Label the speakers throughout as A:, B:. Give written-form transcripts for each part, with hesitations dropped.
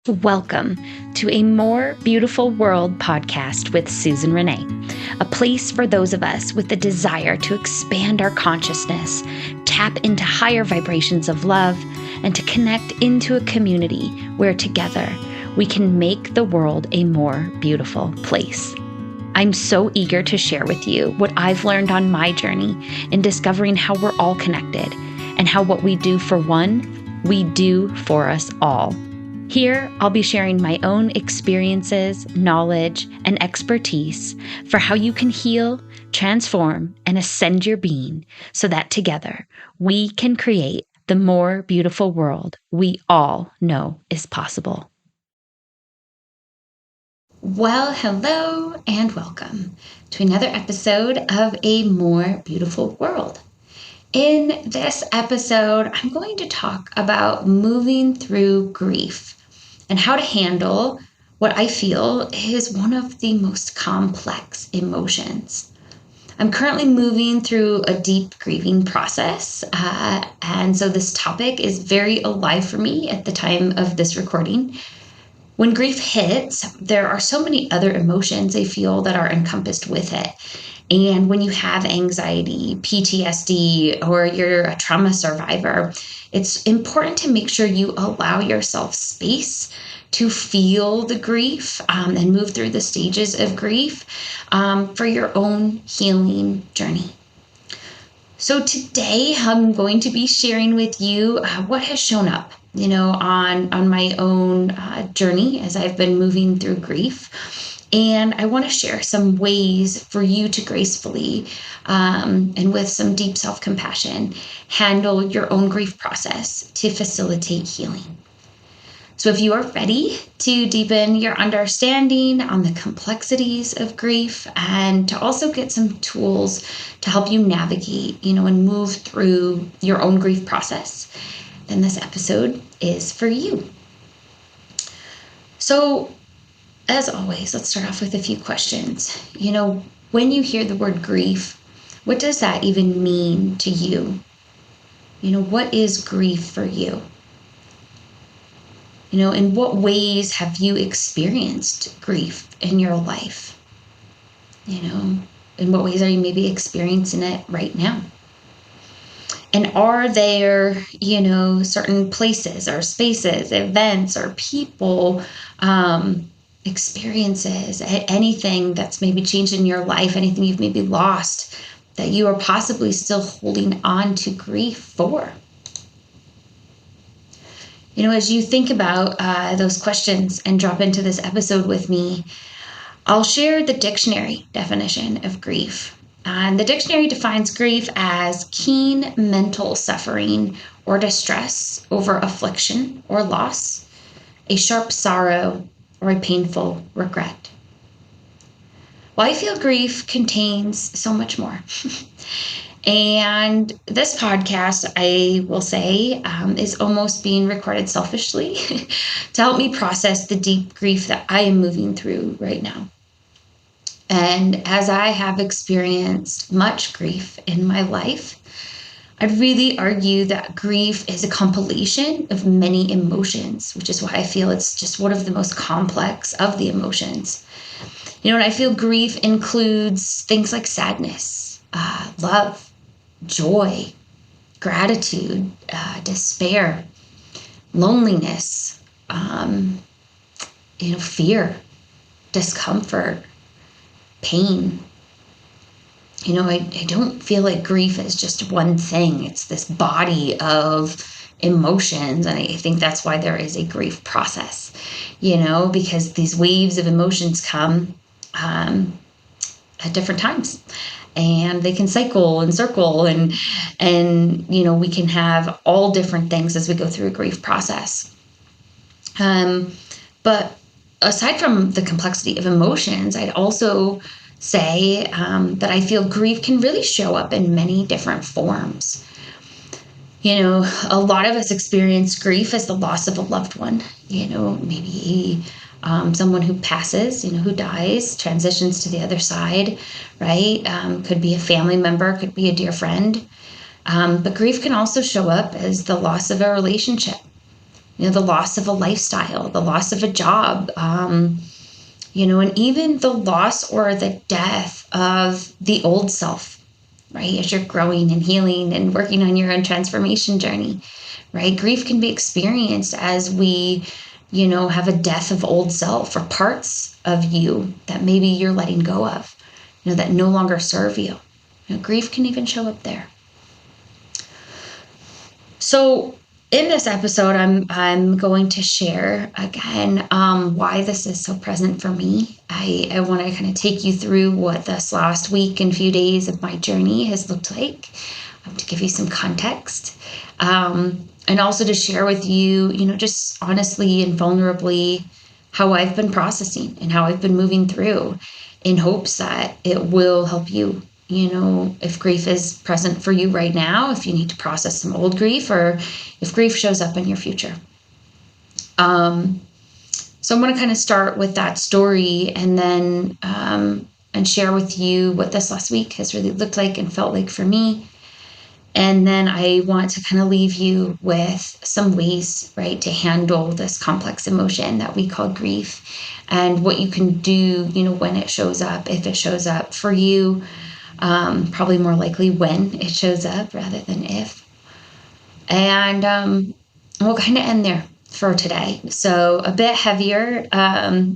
A: Welcome to a More Beautiful World podcast with Susan Renee, a place for those of us with the desire to expand our consciousness, tap into higher vibrations of love, and to connect into a community where together we can make the world a more beautiful place. I'm so eager to share with you what I've learned on my journey in discovering how we're all connected and how what we do for one, we do for us all. Here, I'll be sharing my own experiences, knowledge, and expertise for how you can heal, transform, and ascend your being so that together we can create the more beautiful world we all know is possible. Well, hello and welcome to another episode of A More Beautiful World. In this episode, I'm going to talk about moving through grief and how to handle what I feel is one of the most complex emotions. I'm currently moving through a deep grieving process, and so this topic is very alive for me at the time of this recording. When grief hits, there are so many other emotions I feel that are encompassed with it. And when you have anxiety, PTSD, or you're a trauma survivor, it's important to make sure you allow yourself space to feel the grief and move through the stages of grief for your own healing journey. So today I'm going to be sharing with you what has shown up, on my own journey as I've been moving through grief. And I want to share some ways for you to gracefully and with some deep self-compassion handle your own grief process to facilitate healing. So if you are ready to deepen your understanding on the complexities of grief and to also get some tools to help you navigate, and move through your own grief process, then this episode is for you. So as always, let's start off with a few questions. When you hear the word grief, what does that even mean to you? What is grief for you? In what ways have you experienced grief in your life? In what ways are you maybe experiencing it right now? And are there, certain places or spaces, events or people, experiences, anything that's maybe changed in your life, anything you've maybe lost that you are possibly still holding on to grief for? As you think about those questions and drop into this episode with me, I'll share the dictionary definition of grief. And the dictionary defines grief as keen mental suffering or distress over affliction or loss, a sharp sorrow, or a painful regret. Well, I feel grief contains so much more. And this podcast, I will say, is almost being recorded selfishly to help me process the deep grief that I am moving through right now. And as I have experienced much grief in my life, I'd really argue that grief is a compilation of many emotions, which is why I feel it's just one of the most complex of the emotions. And I feel grief includes things like sadness, love, joy, gratitude, despair, loneliness, fear, discomfort, pain. I don't feel like grief is just one thing. It's this body of emotions. And I think that's why there is a grief process, because these waves of emotions come at different times. And they can cycle and circle and we can have all different things as we go through a grief process. But aside from the complexity of emotions, I'd also say that I feel grief can really show up in many different forms. A lot of us experience grief as the loss of a loved one, maybe someone who passes, who dies, transitions to the other side, right? Could be a family member, could be a dear friend. But grief can also show up as the loss of a relationship, the loss of a lifestyle, the loss of a job, and even the loss or the death of the old self, right? As you're growing and healing and working on your own transformation journey, right? Grief can be experienced as we, have a death of old self or parts of you that maybe you're letting go of, that no longer serve you. Grief can even show up there. So in this episode, I'm going to share again why this is so present for me. I want to kind of take you through what this last week and few days of my journey has looked like, to give you some context, and also to share with you, just honestly and vulnerably how I've been processing and how I've been moving through, in hopes that it will help you. If grief is present for you right now, if you need to process some old grief, or if grief shows up in your future. So I'm going to kind of start with that story, and then and share with you what this last week has really looked like and felt like for me. And then I want to kind of leave you with some ways, right, to handle this complex emotion that we call grief, and what you can do, when it shows up, if it shows up for you. Probably more likely when it shows up rather than if. And we'll kind of end there for today. So a bit heavier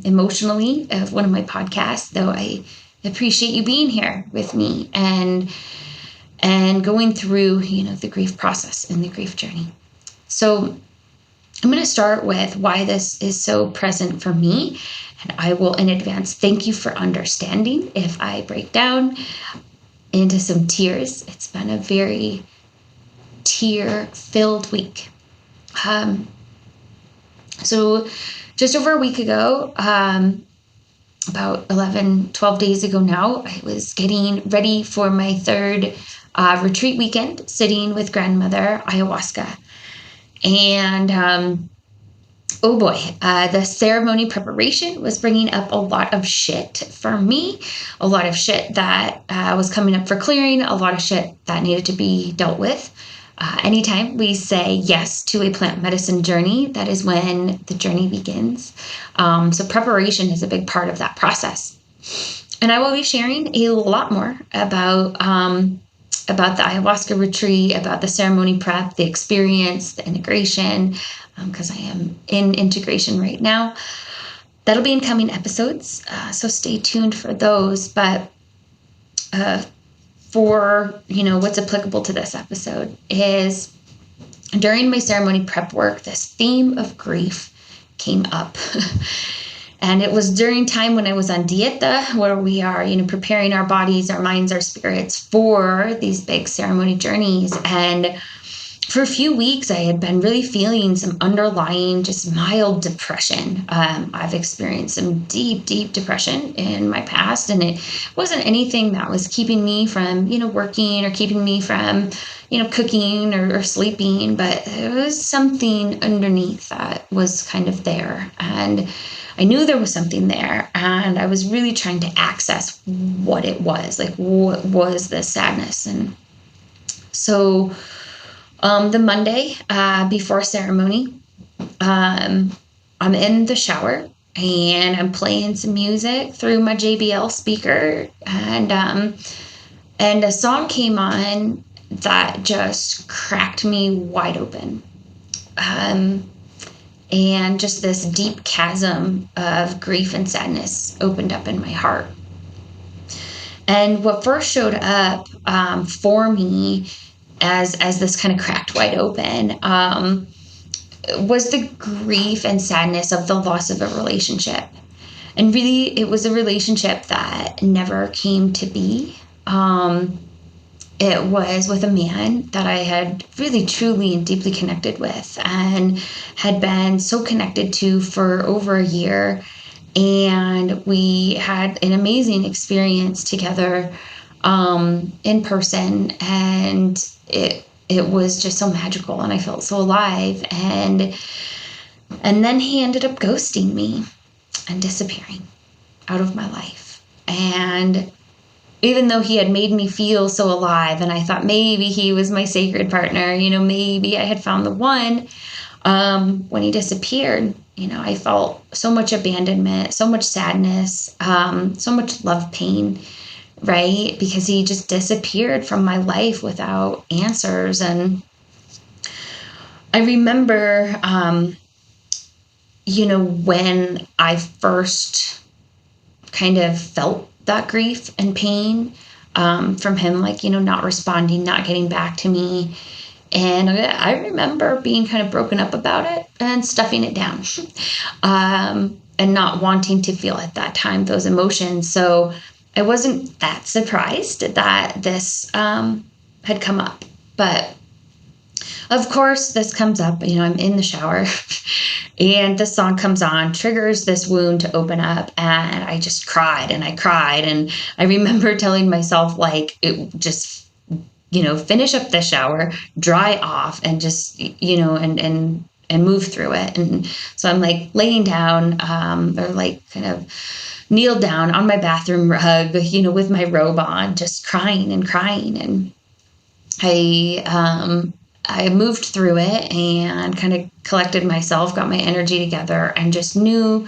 A: emotionally of one of my podcasts, though I appreciate you being here with me and going through, the grief process and the grief journey. So I'm going to start with why this is so present for me. And I will in advance thank you for understanding if I break down into some tears. It's been a very tear-filled week. So just over a week ago, about 12 days ago now, I was getting ready for my third retreat weekend, sitting with grandmother ayahuasca. And oh boy, the ceremony preparation was bringing up a lot of shit for me, a lot of shit that was coming up for clearing, a lot of shit that needed to be dealt with. Anytime we say yes to a plant medicine journey, that is when the journey begins. So preparation is a big part of that process. And I will be sharing a lot more about the ayahuasca retreat, about the ceremony prep, the experience, the integration, because I am in integration right now. That'll be in coming episodes, so stay tuned for those. But for, what's applicable to this episode is during my ceremony prep work, this theme of grief came up. And it was during time when I was on dieta, where we are, preparing our bodies, our minds, our spirits for these big ceremony journeys. And for a few weeks, I had been really feeling some underlying, just mild depression. I've experienced some deep, deep depression in my past, and it wasn't anything that was keeping me from, working, or keeping me from, cooking or sleeping, but there was something underneath that was kind of there. And I knew there was something there, and I was really trying to access what it was, like what was the sadness. And so the Monday before ceremony, I'm in the shower and I'm playing some music through my JBL speaker, and a song came on that just cracked me wide open. And just this deep chasm of grief and sadness opened up in my heart. And what first showed up for me as this kind of cracked wide open was the grief and sadness of the loss of a relationship. And really, it was a relationship that never came to be. It was with a man that I had really, truly, and deeply connected with, and had been so connected to for over a year. And we had an amazing experience together in person, and it was just so magical, and I felt so alive. And then he ended up ghosting me and disappearing out of my life. And even though he had made me feel so alive, and I thought maybe he was my sacred partner, maybe I had found the one, When he disappeared, I felt so much abandonment, so much sadness, so much love pain, right? Because he just disappeared from my life without answers. And I remember, when I first kind of felt that grief and pain from him, like, not responding, not getting back to me. And I remember being kind of broken up about it and stuffing it down and not wanting to feel at that time those emotions. So I wasn't that surprised that this had come up. But of course, this comes up, I'm in the shower and this song comes on, triggers this wound to open up. And I just cried and I cried. And I remember telling myself, like, it just, finish up the shower, dry off, and just, and move through it. And so I'm like laying down, or like kind of kneel down on my bathroom rug, with my robe on, just crying and crying. And I moved through it and kind of collected myself, got my energy together, and just knew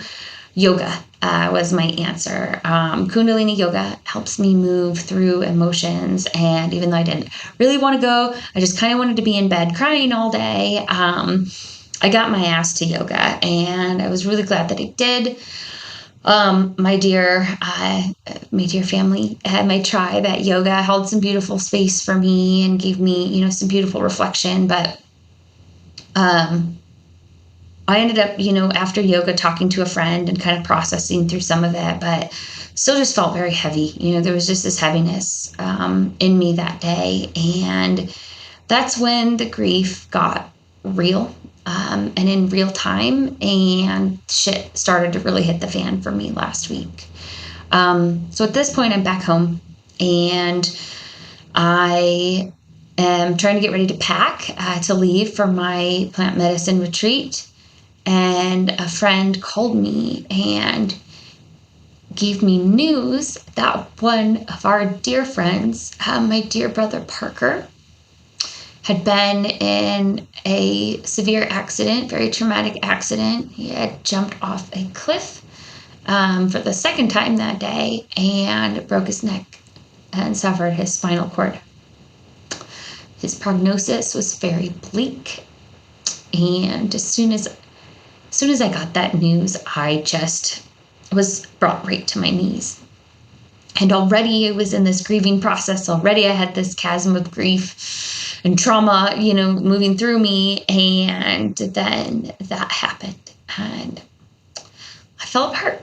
A: yoga was my answer. Kundalini yoga helps me move through emotions. And even though I didn't really want to go, I just kind of wanted to be in bed crying all day. I got my ass to yoga, and I was really glad that I did. My dear family, my tribe at yoga held some beautiful space for me and gave me, some beautiful reflection. But I ended up, after yoga, talking to a friend and kind of processing through some of it, but still just felt very heavy. There was just this heaviness in me that day. And that's when the grief got real and in real time, and shit started to really hit the fan for me last week. So at this point, I'm back home, and I am trying to get ready to pack to leave for my plant medicine retreat. And a friend called me and gave me news that one of our dear friends, my dear brother Parker, had been in a severe accident, very traumatic accident. He had jumped off a cliff for the second time that day and broke his neck and severed his spinal cord. His prognosis was very bleak. And as soon as I got that news, I just was brought right to my knees. And already I was in this grieving process. Already I had this chasm of grief and trauma, moving through me. And then that happened. And I fell apart.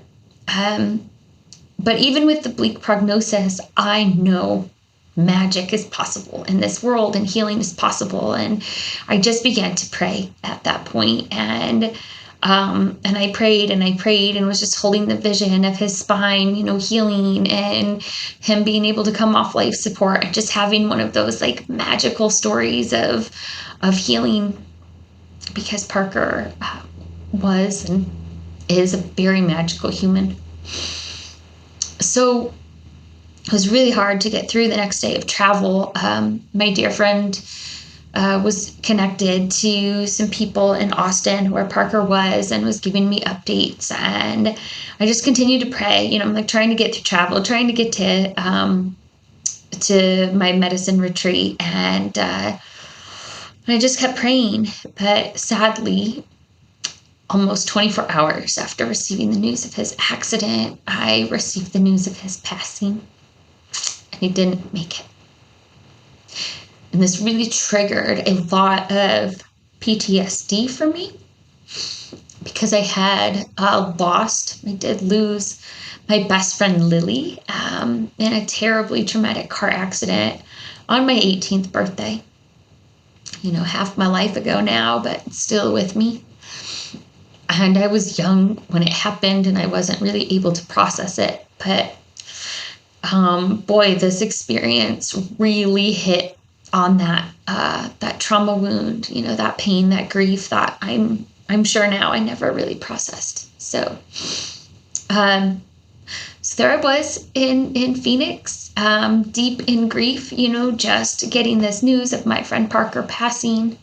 A: But even with the bleak prognosis, I know magic is possible in this world and healing is possible. And I just began to pray at that point. And I prayed and was just holding the vision of his spine, healing, and him being able to come off life support, and just having one of those like magical stories of healing, because Parker was and is a very magical human. So it was really hard to get through the next day of travel. My dear friend was connected to some people in Austin where Parker was and was giving me updates. And I just continued to pray. I'm like trying to get through travel, trying to get to my medicine retreat. And I just kept praying. But sadly, almost 24 hours after receiving the news of his accident, I received the news of his passing. And he didn't make it. And this really triggered a lot of PTSD for me, because I had I did lose my best friend Lily in a terribly traumatic car accident on my 18th birthday. Half my life ago now, but still with me. And I was young when it happened, and I wasn't really able to process it. But boy, this experience really hit on that trauma wound, that pain, that grief that I'm sure now I never really processed. So there I was in Phoenix, deep in grief, just getting this news of my friend Parker passing.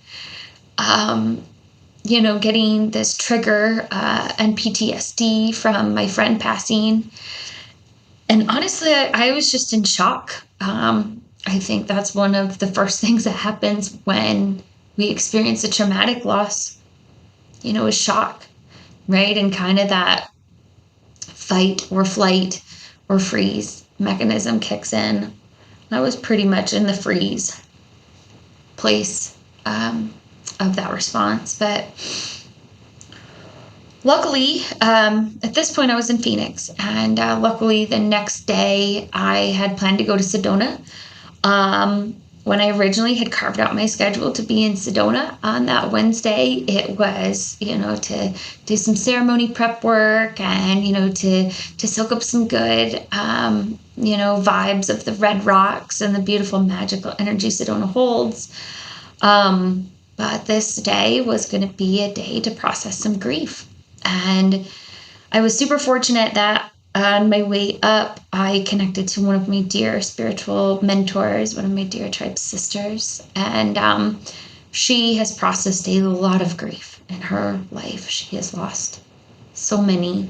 A: getting this trigger and PTSD from my friend passing. And honestly, I was just in shock. I think that's one of the first things that happens when we experience a traumatic loss, is shock, right? And kind of that fight or flight or freeze mechanism kicks in. I was pretty much in the freeze place of that response. But luckily, at this point, I was in Phoenix. And luckily, the next day, I had planned to go to Sedona. When I originally had carved out my schedule to be in Sedona on that Wednesday, it was, to do some ceremony prep work and, to soak up some good, vibes of the red rocks and the beautiful magical energy Sedona holds. But this day was going to be a day to process some grief. And I was super fortunate that on my way up, I connected to one of my dear spiritual mentors, one of my dear tribe sisters, and she has processed a lot of grief in her life. She has lost so many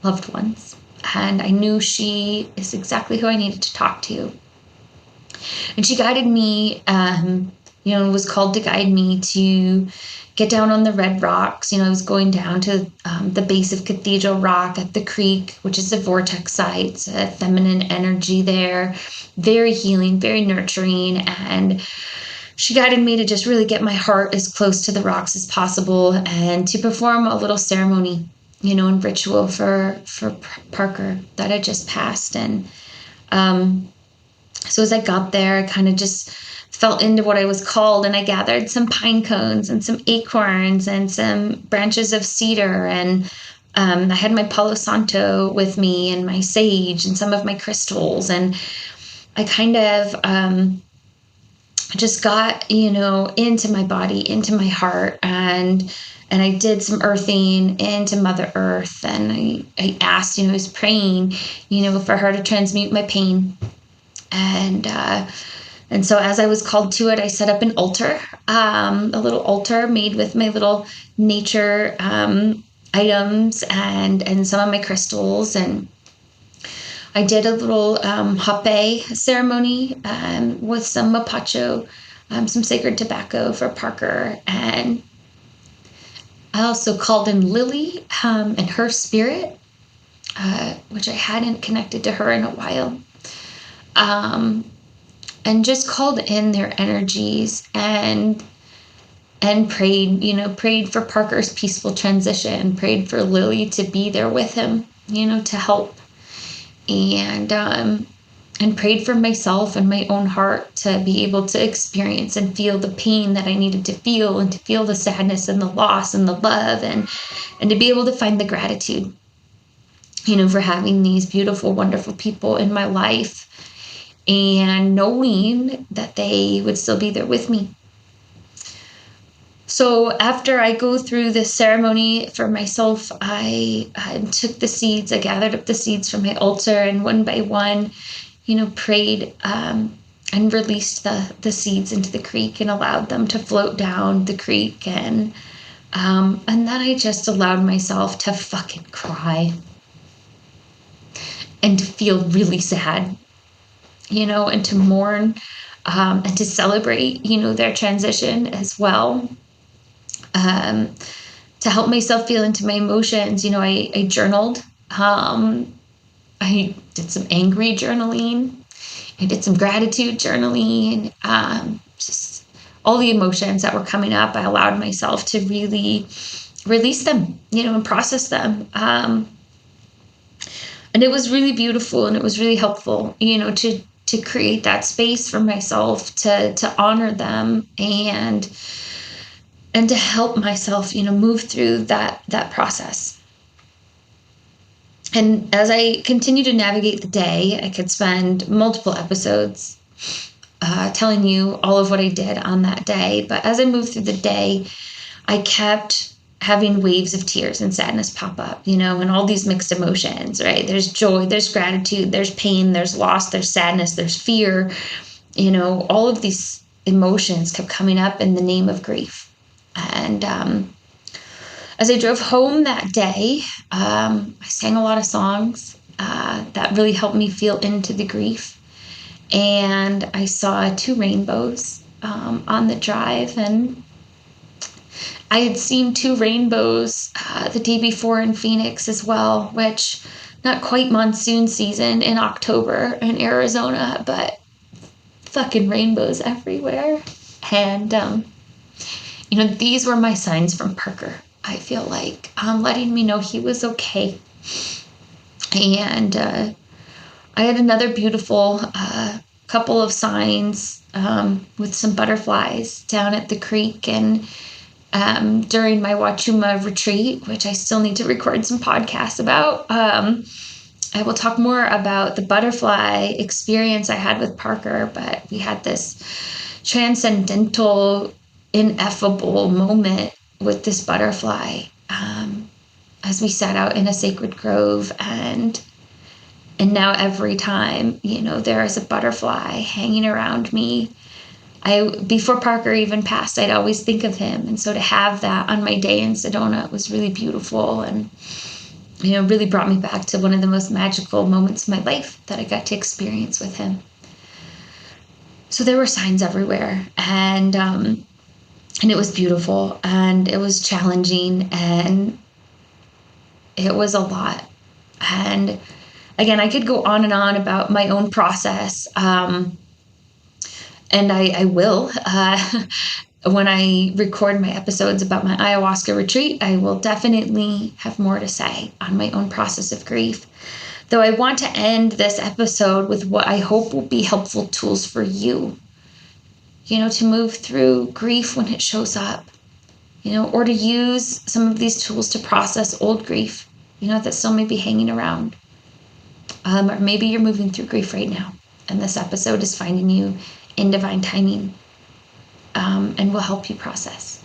A: loved ones, and I knew she is exactly who I needed to talk to. And she guided me, was called to guide me to get down on the red rocks. I was going down to the base of Cathedral Rock at the creek, which is a vortex site. It's a feminine energy there, very healing, very nurturing. And she guided me to just really get my heart as close to the rocks as possible and to perform a little ceremony, and ritual for Parker that had just passed. And so as I got there, I kind of just fell into what I was called, and I gathered some pine cones and some acorns and some branches of cedar, and I had my Palo Santo with me and my sage and some of my crystals, and I kind of just got into my body, into my heart, and I did some earthing into Mother Earth, and I asked, I was praying, for her to transmute my pain. And so as I was called to it, I set up an altar, a little altar made with my little nature items and some of my crystals. And I did a little hape ceremony with some mapacho, some sacred tobacco for Parker. And I also called in Lily and her spirit, which I hadn't connected to her in a while. And just called in their energies and prayed for Parker's peaceful transition, prayed for Lily to be there with him, to help, and prayed for myself and my own heart to be able to experience and feel the pain that I needed to feel, and to feel the sadness and the loss and the love, and to be able to find the gratitude, for having these beautiful, wonderful people in my life, and knowing that they would still be there with me. So after I go through this ceremony for myself, I took the seeds, I gathered up the seeds from my altar, and one by one, prayed and released the seeds into the creek and allowed them to float down the creek. And then I just allowed myself to fucking cry and to feel really sad, and to mourn, and to celebrate, their transition as well. To help myself feel into my emotions, I journaled. I did some angry journaling. I did some gratitude journaling. Just all the emotions that were coming up, I allowed myself to really release them, and process them. And it was really beautiful, and it was really helpful, to create that space for myself to honor them and to help myself, move through that process. And as I continue to navigate the day, I could spend multiple episodes telling you all of what I did on that day. But as I moved through the day, I kept having waves of tears and sadness pop up, and all these mixed emotions, right? There's joy, there's gratitude, there's pain, there's loss, there's sadness, there's fear. All of these emotions kept coming up in the name of grief. And As I drove home that day, I sang a lot of songs that really helped me feel into the grief. And I saw two rainbows on the drive, and I had seen two rainbows the day before in Phoenix as well, which not quite monsoon season in October in Arizona, but fucking rainbows everywhere. And, these were my signs from Parker. I feel like letting me know he was okay. And I had another beautiful couple of signs with some butterflies down at the creek, and during my Wachuma retreat, which I still need to record some podcasts about. I will talk more about the butterfly experience I had with Parker, but we had this transcendental, ineffable moment with this butterfly as we sat out in a sacred grove, and now every time, there is a butterfly hanging around me. Before Parker even passed, I'd always think of him. And so to have that on my day in Sedona was really beautiful, and, really brought me back to one of the most magical moments of my life that I got to experience with him. So there were signs everywhere, and it was beautiful, and it was challenging, and it was a lot. And again, I could go on and on about my own process. And I will. When I record my episodes about my ayahuasca retreat, I will definitely have more to say on my own process of grief. Though I want to end this episode with what I hope will be helpful tools for you, to move through grief when it shows up, or to use some of these tools to process old grief, that still may be hanging around. Or maybe you're moving through grief right now, and this episode is finding you in divine timing, and will help you process.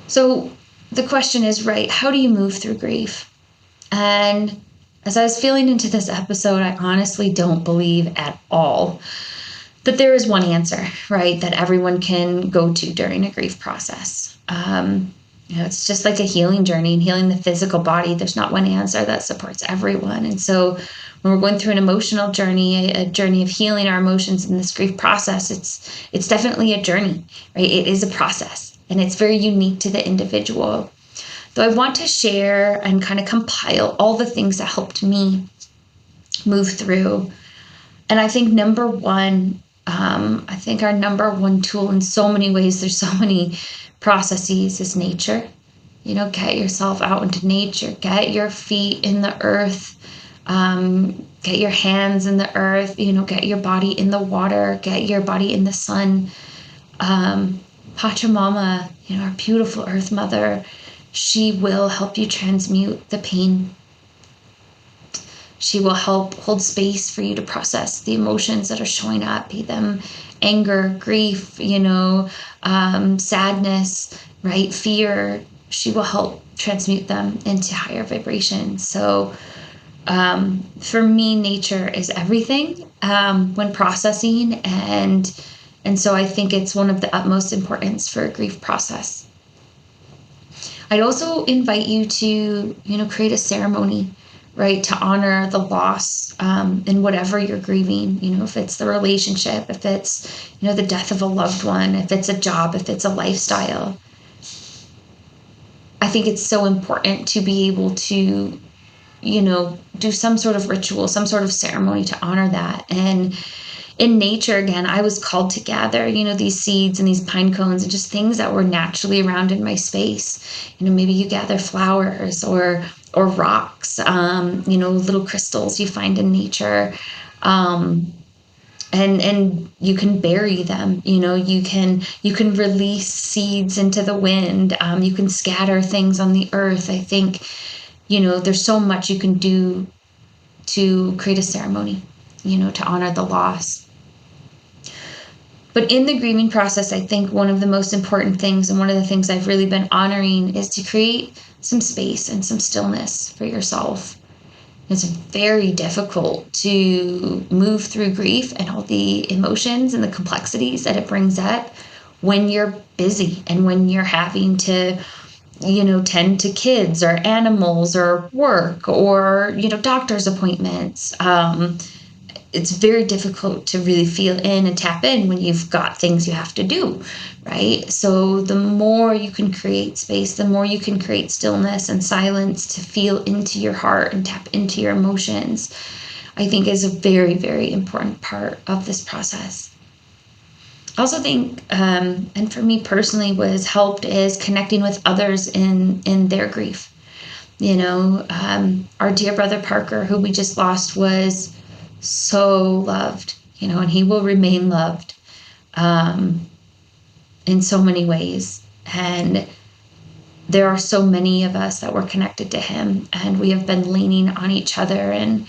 A: So the question is, right, how do you move through grief? And as I was feeling into this episode, I honestly don't believe at all that there is one answer, right, that everyone can go to during a grief process. It's just like a healing journey, and healing the physical body. There's not one answer that supports everyone. And so when we're going through an emotional journey, a journey of healing our emotions in this grief process, it's definitely a journey, right? It is a process, and it's very unique to the individual. Though I want to share and kind of compile all the things that helped me move through. And I think number one, our number one tool in so many ways, there's so many processes, is nature. Get yourself out into nature, get your feet in the earth, get your hands in the earth, get your body in the water, get your body in the sun. Pachamama, our beautiful earth mother, she will help you transmute the pain. She will help hold space for you to process the emotions that are showing up, be them anger, grief, sadness, right? Fear. She will help transmute them into higher vibrations. So for me, nature is everything when processing. And so I think it's one of the utmost importance for a grief process. I'd also invite you to, create a ceremony, right, to honor the loss in whatever you're grieving, if it's the relationship, if it's, the death of a loved one, if it's a job, if it's a lifestyle. I think it's so important to be able to, do some sort of ritual, some sort of ceremony to honor that. And in nature, again, I was called to gather, these seeds and these pine cones and just things that were naturally around in my space. Maybe you gather flowers or rocks, little crystals you find in nature. And you can bury them, you can release seeds into the wind. You can scatter things on the earth. I think, there's so much you can do to create a ceremony, to honor the loss. But in the grieving process, I think one of the most important things, and one of the things I've really been honoring, is to create some space and some stillness for yourself. It's very difficult to move through grief and all the emotions and the complexities that it brings up when you're busy and when you're having to, tend to kids or animals or work or, doctor's appointments. It's very difficult to really feel in and tap in when you've got things you have to do, right? So the more you can create space, the more you can create stillness and silence to feel into your heart and tap into your emotions, I think is a very, very important part of this process. I also think, and for me personally, what has helped is connecting with others in their grief. Our dear brother Parker, who we just lost, was so loved, and he will remain loved in so many ways. And there are so many of us that were connected to him, and we have been leaning on each other and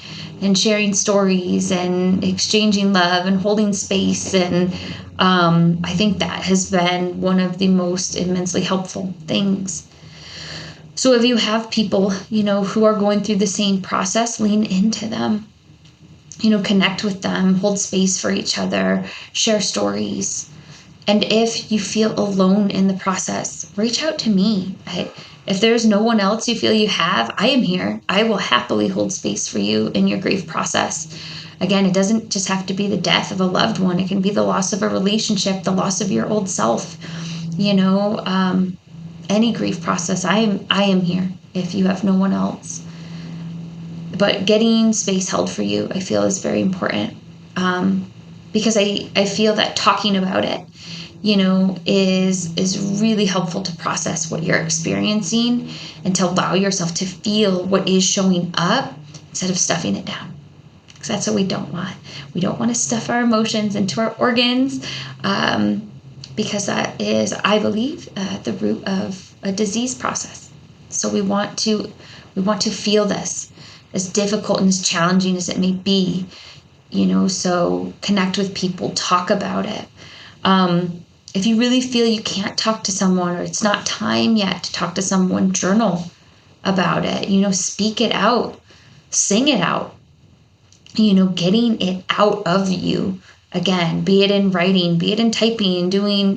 A: sharing stories and exchanging love and holding space. And I think that has been one of the most immensely helpful things. So if you have people, who are going through the same process, lean into them, connect with them, hold space for each other, share stories. And if you feel alone in the process, reach out to me. If there's no one else you feel you have, I am here. I will happily hold space for you in your grief process. Again, it doesn't just have to be the death of a loved one. It can be the loss of a relationship, the loss of your old self. Any grief process, I am here if you have no one else. But getting space held for you, I feel, is very important, because I feel that talking about it, is really helpful to process what you're experiencing and to allow yourself to feel what is showing up instead of stuffing it down. Because that's what we don't want. We don't want to stuff our emotions into our organs, because that is, I believe, the root of a disease process. So we want to feel this, as difficult and as challenging as it may be, so connect with people, talk about it. If you really feel you can't talk to someone, or it's not time yet to talk to someone, journal about it, speak it out, sing it out, getting it out of you. Again, be it in writing, be it in typing, doing,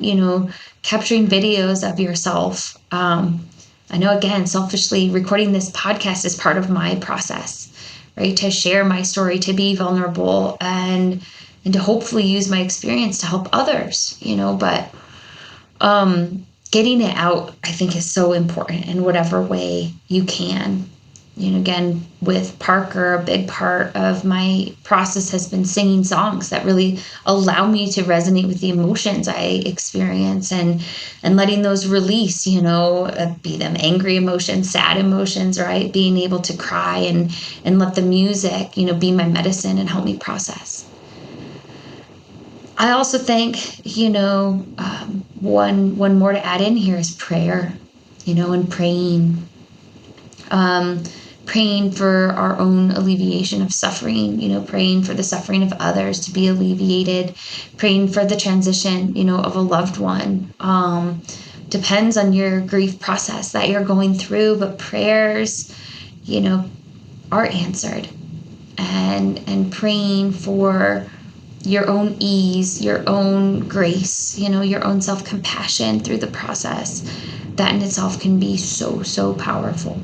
A: capturing videos of yourself. I know, again, selfishly, recording this podcast is part of my process, right? To share my story, to be vulnerable, and to hopefully use my experience to help others, but getting it out, I think, is so important in whatever way you can. Again, with Parker, a big part of my process has been singing songs that really allow me to resonate with the emotions I experience and letting those release, be them angry emotions, sad emotions, right? Being able to cry and let the music, be my medicine and help me process. I also think, one more to add in here is prayer, and praying. Praying for our own alleviation of suffering, praying for the suffering of others to be alleviated, praying for the transition, of a loved one. Depends on your grief process that you're going through, but prayers, are answered. And praying for your own ease, your own grace, your own self-compassion through the process, that in itself can be so, so powerful.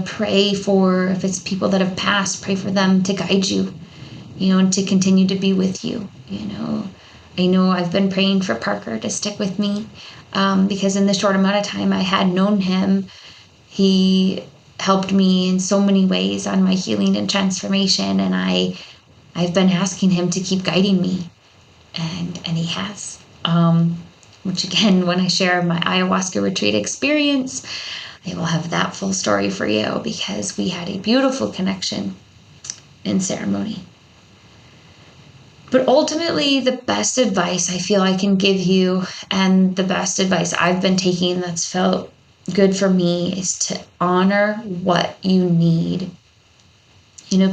A: Pray for, if it's people that have passed, pray for them to guide you, and to continue to be with you. I know I've been praying for Parker to stick with me, because in the short amount of time I had known him, he helped me in so many ways on my healing and transformation. And I've been asking him to keep guiding me, and he has, which again, when I share my ayahuasca retreat experience, I will have that full story for you, because we had a beautiful connection in ceremony. But ultimately, the best advice I feel I can give you, and the best advice I've been taking that's felt good for me, is to honor what you need.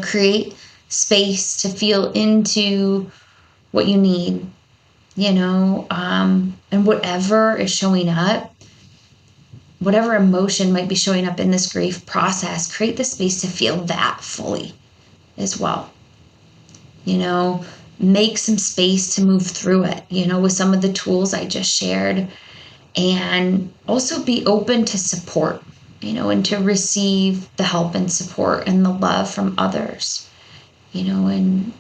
A: Create space to feel into what you need, and whatever is showing up, whatever emotion might be showing up in this grief process, create the space to feel that fully as well. make some space to move through it, with some of the tools I just shared, and also be open to support, and to receive the help and support and the love from others, and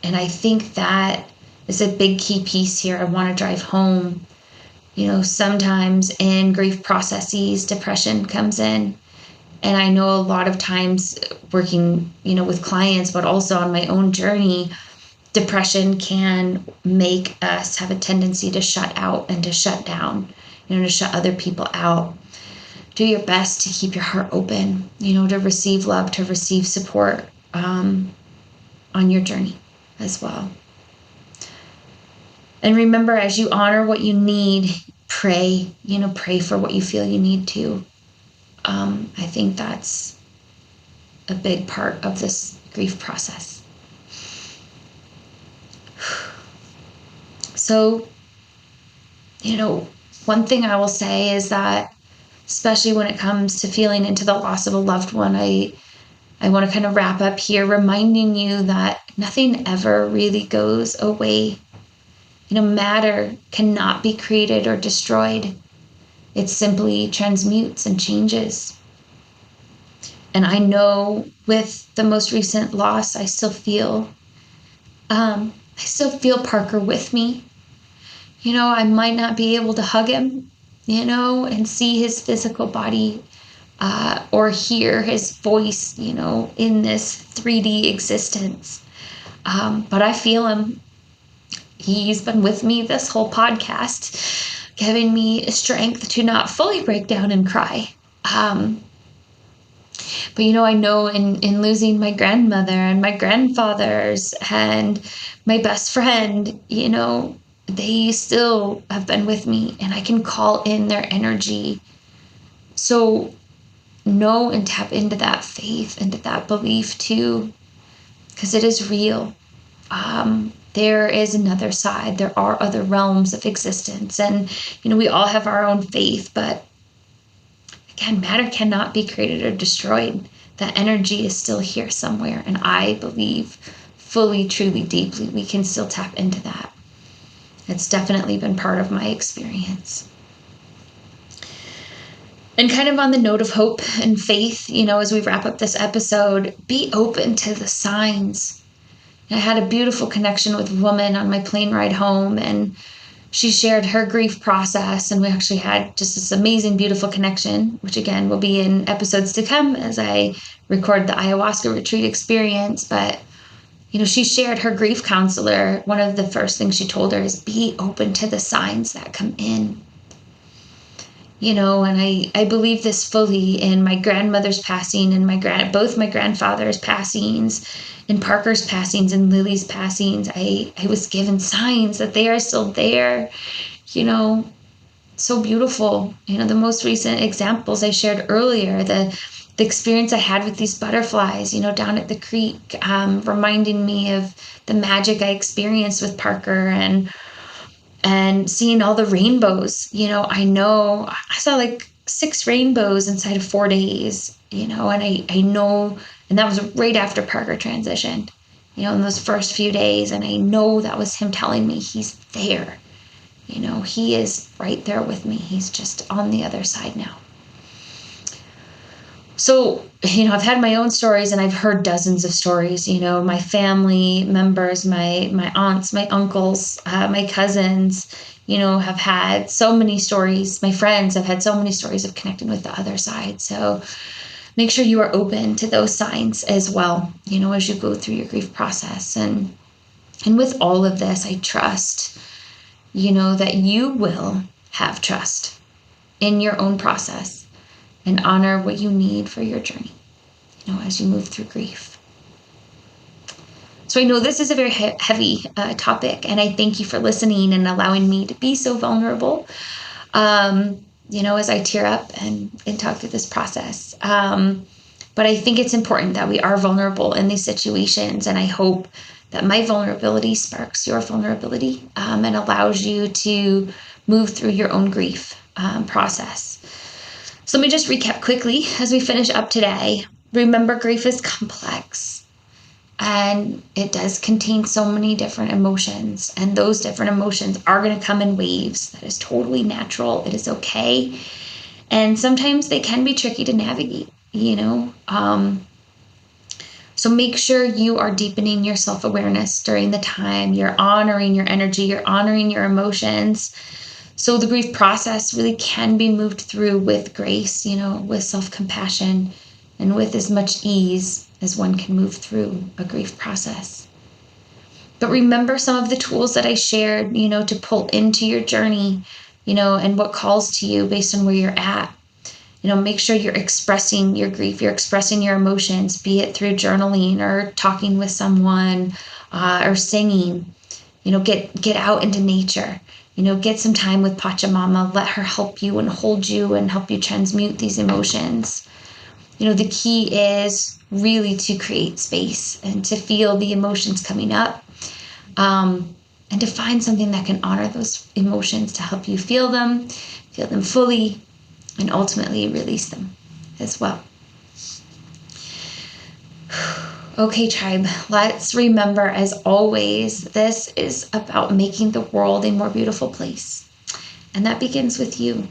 A: I think that is a big key piece here. I want to drive home. Sometimes in grief processes, depression comes in. And I know a lot of times working, with clients, but also on my own journey, depression can make us have a tendency to shut out and to shut down, to shut other people out. Do your best to keep your heart open, to receive love, to receive support on your journey as well. And remember, as you honor what you need, pray for what you feel you need to. I think that's a big part of this grief process. So, one thing I will say is that, especially when it comes to feeling into the loss of a loved one, I want to kind of wrap up here, reminding you that nothing ever really goes away. Matter cannot be created or destroyed. It simply transmutes and changes. And I know with the most recent loss, I still feel Parker with me. I might not be able to hug him, and see his physical body or hear his voice, in this 3D existence. But I feel him. He's been with me this whole podcast, giving me strength to not fully break down and cry. But, I know in losing my grandmother and my grandfathers and my best friend, they still have been with me, and I can call in their energy. So know and tap into that faith, into that belief too, because it is real. There is another side. There are other realms of existence, and, we all have our own faith, but again, matter cannot be created or destroyed. That energy is still here somewhere, and I believe fully, truly, deeply, we can still tap into that. It's definitely been part of my experience. And kind of on the note of hope and faith, as we wrap up this episode, be open to the signs. I had a beautiful connection with a woman on my plane ride home, and she shared her grief process, and we actually had just this amazing, beautiful connection, which again will be in episodes to come as I record the ayahuasca retreat experience. But, she shared her grief counselor. One of the first things she told her is be open to the signs that come in. And I believe this fully in my grandmother's passing and both my grandfather's passings, in Parker's passings and Lily's passings. I was given signs that they are still there, so beautiful. The most recent examples I shared earlier, the experience I had with these butterflies, down at the creek, reminding me of the magic I experienced with Parker, and seeing all the rainbows. I know I saw like 6 rainbows inside of 4 days, and I know, and that was right after Parker transitioned, in those first few days. And I know that was him telling me he's there. He is right there with me. He's just on the other side now. So, I've had my own stories, and I've heard dozens of stories, my family members, my aunts, my uncles, my cousins, have had so many stories. My friends have had so many stories of connecting with the other side. So make sure you are open to those signs as well, as you go through your grief process. And with all of this, I trust, that you will have trust in your own process and honor what you need for your journey, as you move through grief. So I know this is a very heavy topic, and I thank you for listening and allowing me to be so vulnerable, as I tear up and talk through this process. But I think it's important that we are vulnerable in these situations, and I hope that my vulnerability sparks your vulnerability, and allows you to move through your own grief process. So let me just recap quickly as we finish up today. Remember, grief is complex. And it does contain so many different emotions, and those different emotions are going to come in waves. That is totally natural. It is okay. And sometimes they can be tricky to navigate, so make sure you are deepening your self-awareness during the time. You're honoring your energy, you're honoring your emotions. So the grief process really can be moved through with grace, with self-compassion, and with as much ease as one can move through a grief process. But remember some of the tools that I shared, to pull into your journey, and what calls to you based on where you're at. Make sure you're expressing your grief, you're expressing your emotions, be it through journaling or talking with someone, or singing. Get out into nature. Get some time with Pachamama. Let her help you and hold you and help you transmute these emotions. The key is really to create space and to feel the emotions coming up, and to find something that can honor those emotions to help you feel them fully, and ultimately release them as well. Okay, tribe, let's remember, as always, this is about making the world a more beautiful place. And that begins with you.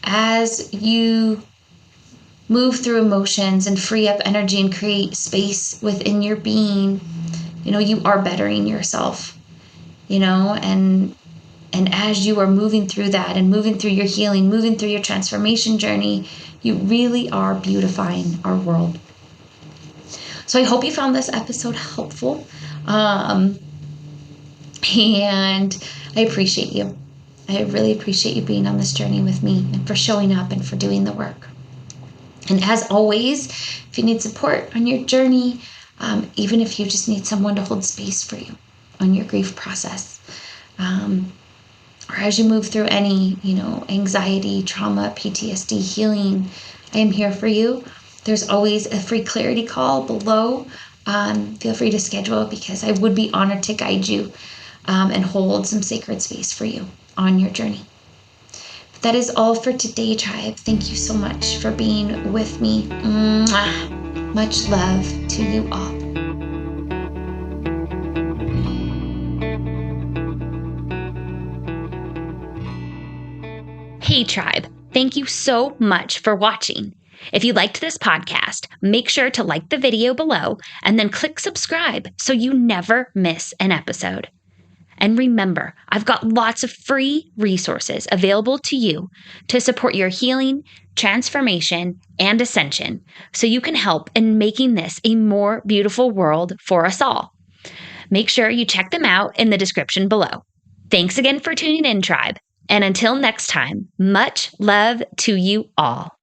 A: As you move through emotions and free up energy and create space within your being, you are bettering yourself, and as you are moving through that and moving through your healing, moving through your transformation journey, you really are beautifying our world. So I hope you found this episode helpful. And I appreciate you. I really appreciate you being on this journey with me and for showing up and for doing the work. And as always, if you need support on your journey, even if you just need someone to hold space for you on your grief process, or as you move through any, anxiety, trauma, PTSD, healing, I am here for you. There's always a free clarity call below. Feel free to schedule, because I would be honored to guide you and hold some sacred space for you on your journey. But that is all for today, tribe. Thank you so much for being with me. Mwah. Much love to you all.
B: Hey tribe, thank you so much for watching. If you liked this podcast, make sure to like the video below and then click subscribe so you never miss an episode. And remember, I've got lots of free resources available to you to support your healing, transformation, and ascension, so you can help in making this a more beautiful world for us all. Make sure you check them out in the description below. Thanks again for tuning in, tribe. And until next time, much love to you all.